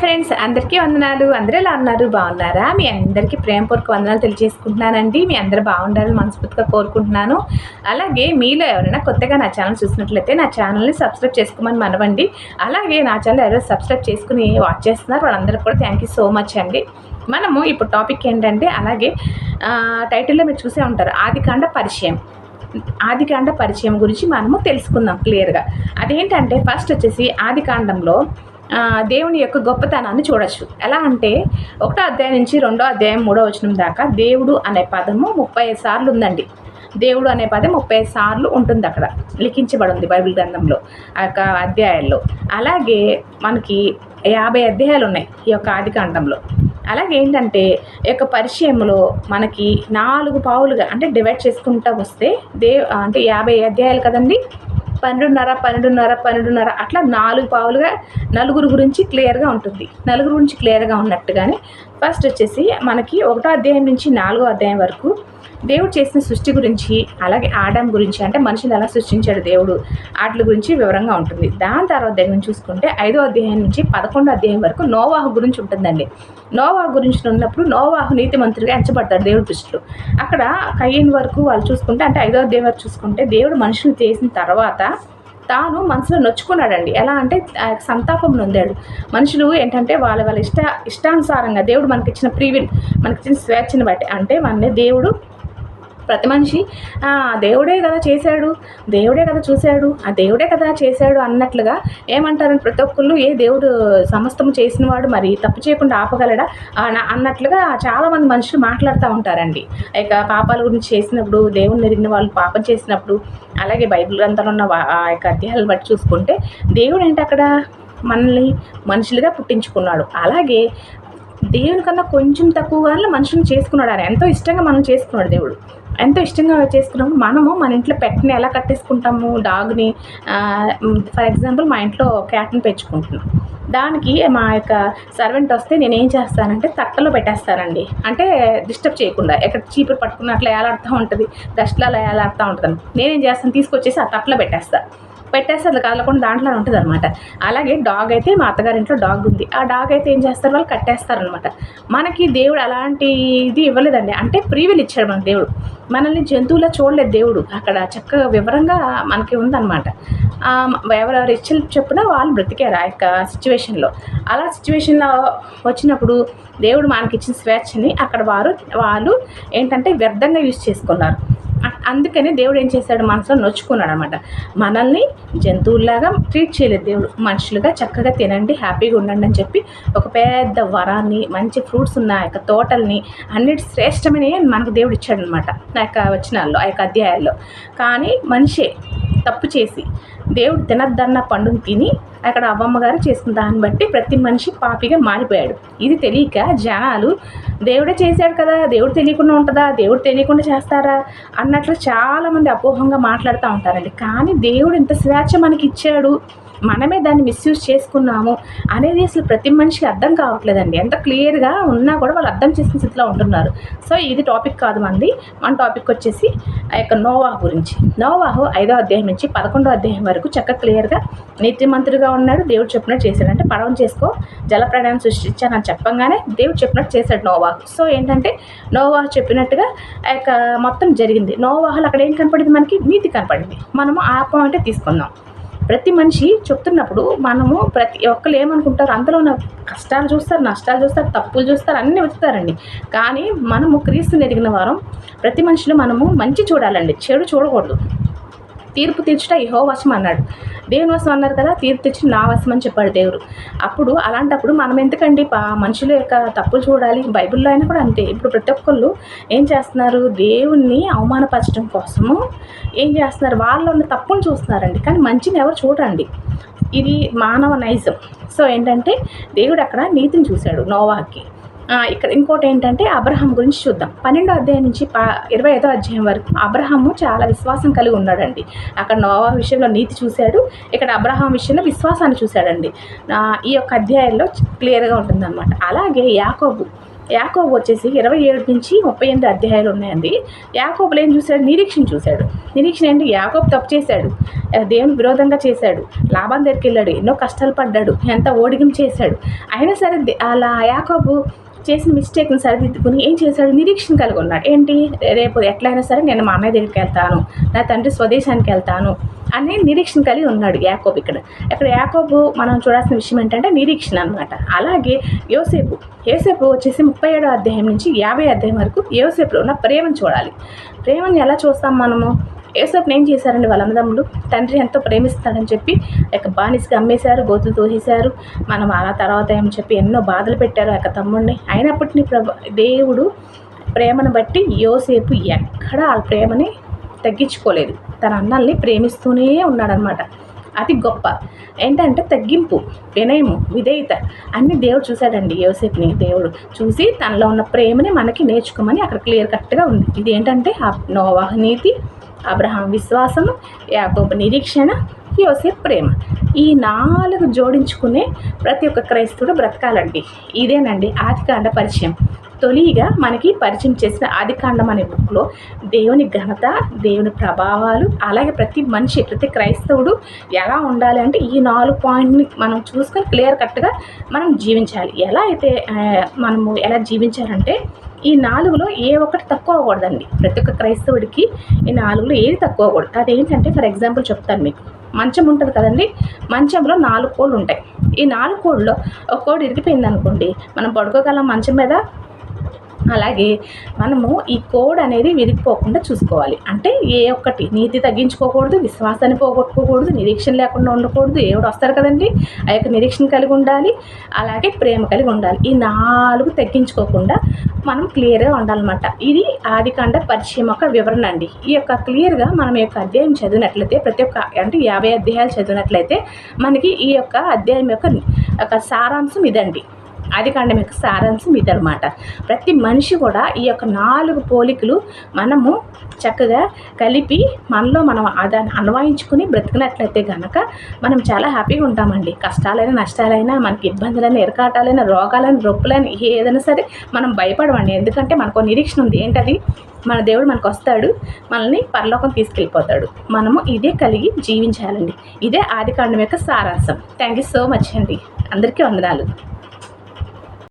Friends, అందరికీ వందనాలు. అందరూ ఎలా ఉన్నారు? బాగున్నారా? మీ అందరికీ ప్రేమపూర్వక వందనాలు తెలియజేసుకుంటున్నానండి. మీ అందరూ బాగుండాలని మనస్ఫూర్తిగా కోరుకుంటున్నాను. అలాగే మీలో ఎవరైనా కొత్తగా నా ఛానల్ చూసినట్లయితే నా ఛానల్ని సబ్స్క్రైబ్ చేసుకోమని మనవండి. అలాగే నా ఛానల్ ఎవరైనా సబ్స్క్రైబ్ చేసుకుని వాచ్ చేస్తున్నారు వాళ్ళందరికీ కూడా థ్యాంక్ యూ సో మచ్ అండి. మనము ఇప్పుడు టాపిక్ ఏంటంటే, అలాగే టైటిల్లో మీరు చూసే ఉంటారు, ఆదికాండ పరిచయం. ఆదికాండ పరిచయం గురించి మనము తెలుసుకుందాం క్లియర్గా. అదేంటంటే ఫస్ట్ వచ్చేసి ఆదికాండంలో దేవుని యొక్క గొప్పతనాన్ని చూడొచ్చు. ఎలా అంటే 1వ అధ్యాయం నుంచి 2వ అధ్యాయం 3వ వచనం దాకా దేవుడు అనే పదము 35 సార్లు ఉందండి. దేవుడు అనే పదం 35 సార్లు ఉంటుంది, అక్కడ లిఖించబడి ఉంది బైబిల్ గ్రంథంలో ఆ యొక్క అధ్యాయాల్లో. అలాగే మనకి 50 అధ్యాయాలు ఉన్నాయి ఈ యొక్క ఆదికాండంలో. అలాగే ఏంటంటే ఈ యొక్క పరిచయంలో మనకి 4 పావులుగా అంటే డివైడ్ చేసుకుంటూ వస్తే అంటే 50 అధ్యాయాలు కదండి, 12:30 అట్లా 4 పావులుగా నలుగురు గురించి క్లియర్గా ఉంటుంది. నలుగురు గురించి క్లియర్గా ఉన్నట్టుగానే ఫస్ట్ వచ్చేసి మనకి 1వ అధ్యాయం నుంచి 4వ అధ్యాయం వరకు దేవుడు చేసిన సృష్టి గురించి, అలాగే ఆదాం గురించి, అంటే మనుషులు ఎలా సృష్టించాడు దేవుడు వాటి గురించి వివరంగా ఉంటుంది. దాని తర్వాత దగ్గర చూసుకుంటే 5వ అధ్యాయం నుంచి 11వ అధ్యాయం వరకు నోవాహు గురించి ఉంటుందండి. నోవాహు గురించి ఉన్నప్పుడు నోవాహు నీతిమంతుడిగా ఎంచబడతాడు దేవుడి దృష్టిలో. అక్కడ కయ్యన్ వరకు వాళ్ళు చూసుకుంటే, అంటే 5వ అధ్యాయం వరకు చూసుకుంటే దేవుడు మనుషులు చేసిన తర్వాత తాను మనసులో నొచ్చుకున్నాడండి. ఎలా అంటే సంతాపం నొందాడు. మనుషులు ఏంటంటే వాళ్ళ ఇష్టానుసారంగా దేవుడు మనకిచ్చిన ఫ్రీవిల్, మనకిచ్చిన స్వేచ్ఛను బట్టి, అంటే మన దేవుడు ప్రతి మనిషి దేవుడే కదా చేశాడు, దేవుడే కదా చూశాడు, ఆ దేవుడే కదా చేశాడు అన్నట్లుగా ఏమంటారని ప్రతి ఒక్కళ్ళు, ఏ దేవుడు సమస్తము చేసిన వాడు మరి తప్పు చేయకుండా ఆపగలడా అన్నట్లుగా చాలామంది మనుషులు మాట్లాడుతూ ఉంటారండి. ఇక పాపాల గురించి చేసినప్పుడు, దేవుని ఎరిగిన వాళ్ళు పాపం చేసినప్పుడు, అలాగే బైబిల్ గ్రంథంలో ఉన్న ఆ యొక్క అధ్యాయాలను బట్టి చూసుకుంటే దేవుడు ఏంటి అక్కడ మనల్ని మనుషులుగా పుట్టించుకున్నాడు. అలాగే దేవుని కన్నా కొంచెం తక్కువగా మనుషులను చేసుకున్నాడు. ఆయన ఎంతో ఇష్టంగా మనం చేసుకున్నాడు. దేవుడు ఎంతో ఇష్టంగా చేసుకున్నప్పుడు మనము మన ఇంట్లో పెట్ని ఎలా కట్టేసుకుంటాము, డాగ్ని. ఫర్ ఎగ్జాంపుల్ మా ఇంట్లో క్యాట్ని పెంచుకుంటున్నాం. దానికి మా యొక్క సర్వెంట్ వస్తే నేను ఏం చేస్తానంటే తట్టలో పెట్టేస్తానండి. అంటే డిస్టర్బ్ చేయకుండా, ఎక్కడ చీపురు పట్టుకున్నట్లు ఏలాడుతూ ఉంటుంది, డస్ట్లో అలా ఏలాడుతూ ఉంటుంది. నేనేం చేస్తాను, తీసుకొచ్చేసి ఆ తట్టలో పెట్టేస్తే అది కదలకుండా దాంట్లోనే ఉంటుంది అనమాట. అలాగే డాగ్ అయితే మా అత్తగారింట్లో డాగ్ ఉంది. ఆ డాగ్ అయితే ఏం చేస్తారు, వాళ్ళు కట్టేస్తారనమాట. మనకి దేవుడు అలాంటి ఇది ఇవ్వలేదండి. అంటే ఫ్రీవిల్ ఇచ్చాడు మన దేవుడు. మనల్ని జంతువులా చూడలేదు దేవుడు. అక్కడ చక్కగా వివరంగా మనకి ఉందన్నమాట. ఎవరెవరు ఇచ్చి చెప్పినా వాళ్ళు బ్రతికారు ఆ యొక్క సిచ్యువేషన్లో. అలా సిచ్యువేషన్లో వచ్చినప్పుడు దేవుడు మనకి ఇచ్చిన స్వేచ్ఛని అక్కడ వాళ్ళు ఏంటంటే వ్యర్థంగా యూజ్ చేసుకున్నారు. అందుకని దేవుడు ఏం చేశాడు, మనసులో నొచ్చుకున్నాడు అనమాట. మనల్ని జంతువుల్లాగా ట్రీట్ చేయలేదు దేవుడు. మనుషులుగా చక్కగా తినండి, హ్యాపీగా ఉండండి అని చెప్పి ఒక పెద్ద వరాన్ని, మంచి ఫ్రూట్స్ ఉన్న ఆ యొక్క తోటల్ని, అన్నిటి శ్రేష్టమైనవి మనకు దేవుడు ఇచ్చాడు అనమాట ఆ యొక్క వచనాల్లో, ఆ యొక్క అధ్యాయాల్లో. కానీ మనిషే తప్పు చేసి దేవుడు తినద్దన్న పండును తిని అక్కడ అవ్వమ్మ గారు చేసుకున్న దాన్ని బట్టి ప్రతి మనిషి పాపిగా మారిపోయాడు. ఇది తెలియక జనాలు దేవుడే చేశాడు కదా, దేవుడు తెలియకుండా ఉంటుందా, దేవుడు తెలియకుండా చేస్తారా అన్నట్లు చాలామంది అపోహంగా మాట్లాడుతూ ఉంటారండి. కానీ దేవుడు ఇంత స్వేచ్ఛ మనకి ఇచ్చాడు, మనమే దాన్ని మిస్యూజ్ చేసుకున్నాము అనేది అసలు ప్రతి మనిషికి అర్థం కావట్లేదండి. ఎంత క్లియర్గా ఉన్నా కూడా వాళ్ళు అర్థం చేసుకునే స్థితిలో ఉంటున్నారు. సో ఇది టాపిక్ కాదు మనది. మన టాపిక్ వచ్చేసి ఆ యొక్క నోవాహు గురించి. నోవాహు 5వ అధ్యాయం నుంచి 11వ అధ్యాయం వరకు చక్కగా క్లియర్గా నీతిమంతుడిగా ఉన్నాడు. దేవుడు చెప్పినట్టు చేశాడు. అంటే పడవను చేసుకో, జలప్రళయం సృష్టించానని చెప్పంగానే దేవుడు చెప్పినట్టు చేశాడు నోవాహు. సో ఏంటంటే నోవాహు చెప్పినట్టుగా ఆ యొక్క మొత్తం జరిగింది. నోవాహులో అక్కడ ఏం కనపడింది, మనకి నీతి కనపడింది. మనము ఆ పాయింటే తీసుకుందాం. ప్రతి మనిషి చెప్తున్నప్పుడు మనము ప్రతి ఒక్కరు ఏమనుకుంటారు, అందులో ఉన్న కష్టాలు చూస్తారు, నష్టాలు చూస్తారు, తప్పులు చూస్తారు, అన్నీ వెతుకుతారండి. కానీ మనము క్రీస్తుని ఎరిగిన వారం ప్రతి మనిషిలో మనము మంచి చూడాలండి, చెడు చూడకూడదు. తీర్పు తీర్చుట యెహోవా వశం అన్నాడు. దేవుని వశం అన్నారు కదా, తీర్పు తెచ్చి నా వశం అని చెప్పాడు దేవుడు. అప్పుడు అలాంటప్పుడు మనం ఎందుకండి మనుషుల యొక్క తప్పులు చూడాలి. బైబిల్లో అయినా కూడా అంతే. ఇప్పుడు ప్రతి ఒక్కళ్ళు ఏం చేస్తున్నారు, దేవుణ్ణి అవమానపరచడం కోసము ఏం చేస్తున్నారు, వాళ్ళు ఉన్న తప్పులు చూస్తున్నారండి. కానీ మంచిని ఎవరు చూడండి. ఇది మానవ నైజం. సో ఏంటంటే దేవుడు అక్కడ నీతిని చూశాడు నోవాహుకి. ఇక్కడ ఇంకోటి ఏంటంటే అబ్రహాం గురించి చూద్దాం. 12వ అధ్యాయం నుంచి 25వ అధ్యాయం వరకు అబ్రహాము చాలా విశ్వాసం కలిగి ఉన్నాడండి. అక్కడ నోవాహు విషయంలో నీతి చూశాడు, ఇక్కడ అబ్రహాం విషయంలో విశ్వాసాన్ని చూశాడండి. ఈ యొక్క అధ్యాయంలో క్లియర్గా ఉంటుందన్నమాట. అలాగే యాకోబు యాకోబు వచ్చేసి 27 నుంచి 38 అధ్యాయాలు ఉన్నాయండి. యాకోబులో ఏం చూశాడు? నిరీక్షణ చూశాడు. నిరీక్షణ ఏంటి? యాకోబు తప్పు చేశాడు, దేవుని విరోధంగా చేశాడు, లాభం దగ్గరికి వెళ్ళాడు, ఎన్నో కష్టాలు పడ్డాడు, ఎంత ఓడిగం చేశాడు. అయినా సరే అలా యాకోబు చేసిన మిస్టేక్ని సరిదిద్దుకుని ఏం చేశాడు? నిరీక్షణ కలిగి ఉన్నాడు. ఏంటి? రేపు ఎట్లయినా సరే నేను మా అన్నయ్య దగ్గరికి వెళ్తాను, నా తండ్రి స్వదేశానికి వెళ్తాను అనే నిరీక్షణ కలిగి ఉన్నాడు యాకోబు. ఇక్కడ యాకోబు మనం చూడాల్సిన విషయం ఏంటంటే నిరీక్షణ అనమాట. అలాగే యోసేపు వచ్చేసి 37వ అధ్యాయం నుంచి 50 అధ్యాయం వరకు యోసేపులో ఉన్న ప్రేమను చూడాలి. ప్రేమను ఎలా చూస్తాం మనము? యోసేపుని ఏం చేశారండి వాళ్ళ అన్నదమ్ములు? తండ్రి ఎంతో ప్రేమిస్తాడని చెప్పి బానిసగా అమ్మేశారు, గోతులు తోసేశారు. మనం అలా తర్వాత ఏమని చెప్పి ఎన్నో బాధలు పెట్టారు ఆ తమ్ముడిని. అయినప్పటికీ దేవుడు ప్రేమను బట్టి యోసేపు ఎక్కడ ఆ ప్రేమని తగ్గించుకోలేదు. తన అన్నల్ని ప్రేమిస్తూనే ఉన్నాడనమాట. అది గొప్ప ఏంటంటే తగ్గింపు, వినయము, విధేయత అన్నీ దేవుడు చూశాడండి. యోసేపుని దేవుడు చూసి తనలో ఉన్న ప్రేమని మనకి నేర్చుకోమని అక్కడ క్లియర్ కట్గా ఉంది. ఇది ఏంటంటే నోవాహు నీతి, అబ్రహాం విశ్వాసము, యాకోబు నిరీక్షణ, యోసేపు ప్రేమ. ఈ 4 జోడించుకునే ప్రతి ఒక్క క్రైస్తవుడు బ్రతకాలండి. ఇదేనండి ఆదికాండ పరిచయం. తొలిగా మనకి పరిచయం చేసిన ఆదికాండం అనే బుక్లో దేవుని ఘనత, దేవుని ప్రభావాలు, అలాగే ప్రతి మనిషి, ప్రతి క్రైస్తవుడు ఎలా ఉండాలి అంటే ఈ 4 పాయింట్ని మనం చూసుకొని క్లియర్ కట్గా మనం జీవించాలి. ఎలా అయితే మనము ఎలా జీవించాలంటే ఈ 4లో ఏ ఒక్కటి తక్కువ అవ్వకూడదండి. ప్రతి ఒక్క క్రైస్తవుడికి ఈ 4లో ఏది తక్కువ అవ్వకూడదు. అదేంటంటే ఫర్ ఎగ్జాంపుల్ చెప్తాను మీకు. మంచం ఉంటుంది కదండి, మంచంలో 4 కోళ్ళు ఉంటాయి. ఈ 4 కోళ్ళలో ఒక కోడి ఇరిగిపోయింది అనుకోండి, మనం పడుకోగలం మంచం మీద. అలాగే మనము ఈ కోడ్ అనేది విరిగిపోకుండా చూసుకోవాలి. అంటే ఏ ఒక్కటి నీతి తగ్గించుకోకూడదు, విశ్వాసాన్ని పోగొట్టుకోకూడదు, నిరీక్షణ లేకుండా ఉండకూడదు. దేవుడు వస్తారు కదండి, ఆ యొక్క నిరీక్షణ కలిగి ఉండాలి, అలాగే ప్రేమ కలిగి ఉండాలి. ఈ 4 తగ్గించుకోకుండా మనం క్లియర్గా ఉండాలన్నమాట. ఇది ఆదికాండ పరిచయం యొక్క వివరణ అండి. ఈ యొక్క క్లియర్గా మనం యొక్క అధ్యాయం చదివినట్లయితే, ప్రతి ఒక్క అంటే 50 అధ్యాయాలు చదివినట్లయితే మనకి ఈ యొక్క అధ్యాయం యొక్క సారాంశం ఇదండి. ఆదికాండం యొక్క సారాంశం ఇదనమాట. ప్రతి మనిషి కూడా ఈ యొక్క 4 పోలికలు మనము చక్కగా కలిపి మనలో మనం దాన్ని అన్వయించుకుని బ్రతికినట్లయితే కనుక మనం చాలా హ్యాపీగా ఉంటామండి. కష్టాలైనా, నష్టాలైనా, మనకి ఇబ్బందులైనా, ఇరకాటాలైనా, రోగాలైనా, రొప్పులైనా ఏదైనా సరే మనం భయపడమండి. ఎందుకంటే మనకు నిరీక్షణ ఉంది. ఏంటది? మన దేవుడు మనకు వస్తాడు, మనల్ని పరలోకం తీసుకెళ్ళిపోతాడు. మనము ఇదే కలిగి జీవించాలండి. ఇదే ఆదికాండం యొక్క సారాంశం. థ్యాంక్ యూ సో మచ్ అండి. అందరికీ వందనాలు.